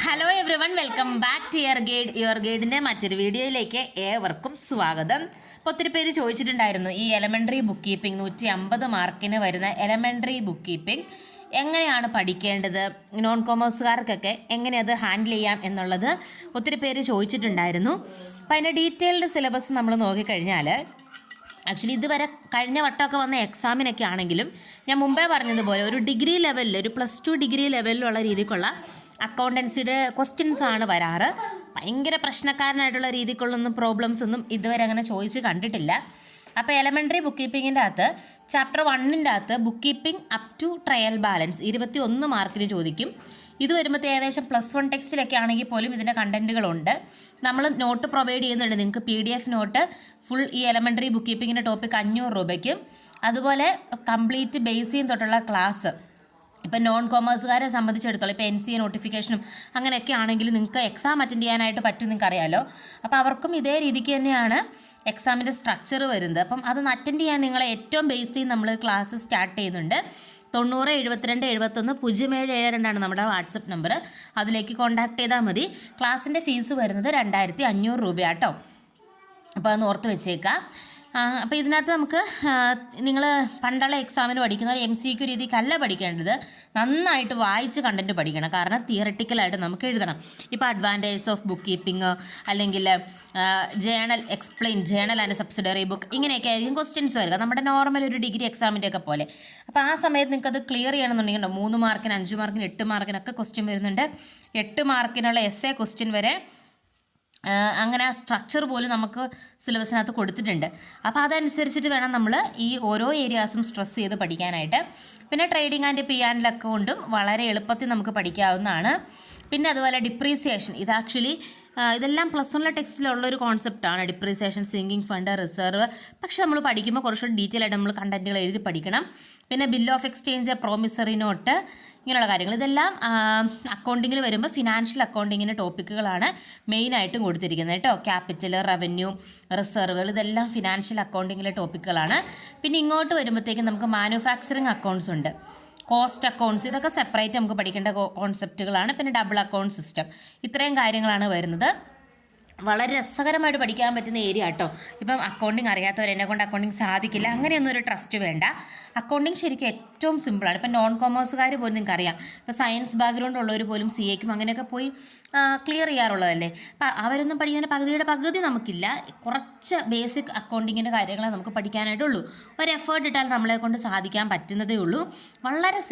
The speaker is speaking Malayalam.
Hello everyone, welcome back to your ഗൈഡിൻ്റെ മറ്റൊരു വീഡിയോയിലേക്ക് ഏവർക്കും സ്വാഗതം. അപ്പോൾ ഒത്തിരി പേര് ചോദിച്ചിട്ടുണ്ടായിരുന്നു ഈ എലമെൻ്ററി ബുക്ക് കീപ്പിംഗ് 150 മാർക്കിന് വരുന്ന എലമെൻ്ററി ബുക്ക് കീപ്പിംഗ് എങ്ങനെയാണ് പഠിക്കേണ്ടത്, നോൺ കോമേഴ്സുകാർക്കൊക്കെ എങ്ങനെ അത് ഹാൻഡിൽ ചെയ്യാം എന്നുള്ളത് ഒത്തിരി പേര് ചോദിച്ചിട്ടുണ്ടായിരുന്നു. അപ്പോൾ അതിൻ്റെ ഡീറ്റെയിൽഡ് സിലബസ് നമ്മൾ നോക്കിക്കഴിഞ്ഞാൽ ആക്ച്വലി ഇതുവരെ കഴിഞ്ഞ വട്ടമൊക്കെ വന്ന എക്സാമിനൊക്കെ ആണെങ്കിലും ഞാൻ മുമ്പേ പറഞ്ഞതുപോലെ ഒരു ഡിഗ്രി ലെവലിൽ, ഒരു +2 ഡിഗ്രി ലെവലിലുള്ള രീതിക്കുള്ള അക്കൗണ്ടൻസിയുടെ ക്വസ്റ്റ്യൻസ് ആണ് വരാറ്. ഭയങ്കര പ്രശ്നക്കാരനായിട്ടുള്ള രീതിക്കുള്ളൊന്നും പ്രോബ്ലംസ് ഒന്നും ഇതുവരെ അങ്ങനെ ചോദിച്ച് കണ്ടിട്ടില്ല. അപ്പോൾ എലമെൻ്ററി ബുക്ക് കീപ്പിങ്ങിൻ്റെ അകത്ത് ചാപ്റ്റർ 1ൻ്റെ അകത്ത് book keeping up to trial balance 21 മാർക്കിന് ചോദിക്കും. ഇത് വരുമ്പോൾ ഏകദേശം +1 ടെക്സ്റ്റിലൊക്കെ ആണെങ്കിൽ പോലും ഇതിൻ്റെ കണ്ടൻറ്റുകളുണ്ട്. നമ്മൾ നോട്ട് പ്രൊവൈഡ് ചെയ്യുന്നുണ്ട് നിങ്ങൾക്ക്, PDF നോട്ട് ഫുൾ ഈ എലമെൻ്ററി ബുക്ക് കീപ്പിങ്ങിൻ്റെ ടോപ്പിക് 500 രൂപയ്ക്കും. അതുപോലെ കംപ്ലീറ്റ് ബേസിയും തൊട്ടുള്ള ക്ലാസ് ഇപ്പം നോൺ കോമേഴ്സുകാരെ സംബന്ധിച്ചിടത്തോളം ഇപ്പോൾ NCA നോട്ടിഫിക്കേഷനും അങ്ങനെയൊക്കെ ആണെങ്കിൽ നിങ്ങൾക്ക് എക്സാം അറ്റൻഡ് ചെയ്യാനായിട്ട് പറ്റും, നിങ്ങൾക്ക് അറിയാമല്ലോ. അപ്പോൾ അവർക്കും ഇതേ രീതിക്ക് തന്നെയാണ് എക്സാമിൻ്റെ സ്ട്രക്ചർ വരുന്നത്. അപ്പം അതൊന്ന് അറ്റൻഡ് ചെയ്യാൻ നിങ്ങളെ ഏറ്റവും ബേസിൽ നമ്മൾ ക്ലാസ് സ്റ്റാർട്ട് ചെയ്യുന്നുണ്ട്. 90 72 71 0772 നമ്മുടെ വാട്സപ്പ് നമ്പർ. അതിലേക്ക് കോൺടാക്ട് ചെയ്താൽ മതി. ക്ലാസ്സിൻ്റെ ഫീസ് വരുന്നത് 2500 രൂപയാട്ടോ. അപ്പോൾ അതൊന്ന് ഓർത്ത് വെച്ചേക്കാം. അപ്പോൾ ഇതിനകത്ത് നമുക്ക് നിങ്ങൾ പണ്ടുള്ള എക്സാമിന് പഠിക്കുന്ന MCQ രീതിക്കല്ല പഠിക്കേണ്ടത്, നന്നായിട്ട് വായിച്ച് കണ്ടൻറ്റ് പഠിക്കണം. കാരണം തിയറട്ടിക്കലായിട്ട് നമുക്ക് എഴുതണം. ഇപ്പോൾ അഡ്വാൻറ്റേജസ് ഓഫ് ബുക്ക് കീപ്പിംഗ്, അല്ലെങ്കിൽ journal explain, journal and subsidiary book, ഇങ്ങനെയൊക്കെ ആയിരിക്കും ക്വസ്റ്റ്യൻസ് വരിക നമ്മുടെ നോർമൽ ഒരു ഡിഗ്രി എക്സാമിൻ്റെ ഒക്കെ പോലെ. അപ്പോൾ ആ സമയത്ത് നിങ്ങൾക്കത് ക്ലിയർ ചെയ്യണമെന്നുണ്ടെങ്കിൽ 3 മാർക്കിന് 5 മാർക്കിന് 8 മാർക്കിനൊക്കെ ക്വസ്റ്റ്യൻ വരുന്നുണ്ട്. 8 മാർക്കിനുള്ള essay ക്വസ്റ്റ്യൻ വരെ അങ്ങനെ ആ സ്ട്രക്ചർ പോലും നമുക്ക് സിലബസിനകത്ത് കൊടുത്തിട്ടുണ്ട്. അപ്പോൾ അതനുസരിച്ചിട്ട് വേണം നമ്മൾ ഈ ഓരോ ഏരിയാസും സ്ട്രെസ് ചെയ്ത് പഠിക്കാനായിട്ട്. പിന്നെ ട്രേഡിംഗ് ആൻഡ് P&L അക്കൗണ്ടും വളരെ എളുപ്പത്തിൽ നമുക്ക് പഠിക്കാവുന്നതാണ്. പിന്നെ അതുപോലെ ഡിപ്രീസിയേഷൻ, ഇത് ആക്ച്വലി ഇതെല്ലാം +1 ടെക്സ്റ്റിലുള്ളൊരു കോൺസെപ്റ്റാണ്. Depreciation, sinking fund, reserve. പക്ഷെ നമ്മൾ പഠിക്കുമ്പോൾ കുറച്ചുകൂടി ഡീറ്റെയിൽ ആയിട്ട് നമ്മൾ കണ്ടൻറ്റുകൾ എഴുതി പഠിക്കണം. പിന്നെ bill of exchange, promissory note, ഇങ്ങനെയുള്ള കാര്യങ്ങൾ. ഇതെല്ലാം അക്കൗണ്ടിങ്ങിൽ വരുമ്പോൾ ഫിനാൻഷ്യൽ അക്കൗണ്ടിങ്ങിൻ്റെ ടോപ്പിക്കുകളാണ് മെയിനായിട്ടും കൊടുത്തിരിക്കുന്നത് കേട്ടോ. ക്യാപിറ്റൽ, റവന്യൂ, റിസർവുകൾ, ഇതെല്ലാം ഫിനാൻഷ്യൽ അക്കൗണ്ടിങ്ങിലെ ടോപ്പിക്കുകളാണ്. പിന്നെ ഇങ്ങോട്ട് വരുമ്പോഴത്തേക്കും നമുക്ക് മാനുഫാക്ചറിങ് അക്കൗണ്ട്സ് ഉണ്ട്, കോസ്റ്റ് അക്കൗണ്ട്സ്, ഇതൊക്കെ സെപ്പറേറ്റ് നമുക്ക് പഠിക്കേണ്ട കോൺസെപ്റ്റുകളാണ്. പിന്നെ ഡബിൾ അക്കൗണ്ട് സിസ്റ്റം, ഇത്രയും കാര്യങ്ങളാണ് വരുന്നത്. വളരെ രസകരമായിട്ട് പഠിക്കാൻ പറ്റുന്ന ഏരിയ കേട്ടോ. ഇപ്പം അക്കൗണ്ടിങ് അറിയാത്തവർ എന്നെ കൊണ്ട് അക്കൗണ്ടിങ് സാധിക്കില്ല, അങ്ങനെയൊന്നും ഒരു ട്രസ്റ്റ് വേണ്ട. അക്കൗണ്ടിങ് ശരിക്കും ഏറ്റവും സിമ്പിളാണ്. ഇപ്പം നോൺ കോമേഴ്സുകാർ പോലും നിങ്ങൾക്കറിയാം, ഇപ്പോൾ സയൻസ് ബാക്ക്ഗ്രൗണ്ട് ഉള്ളവർ പോലും CAക്കും അങ്ങനെയൊക്കെ പോയി ക്ലിയർ ചെയ്യാറുള്ളതല്ലേ. അപ്പം അവരൊന്നും പഠിക്കാൻ പകുതി നമുക്കില്ല. കുറച്ച് ബേസിക് അക്കൗണ്ടിങ്ങിൻ്റെ കാര്യങ്ങളെ നമുക്ക് പഠിക്കാനായിട്ടുള്ളൂ. ഒരു എഫേർട്ട് ഇട്ടാൽ നമ്മളെ കൊണ്ട് സാധിക്കാൻ പറ്റുന്നതേ ഉള്ളൂ. വളരെ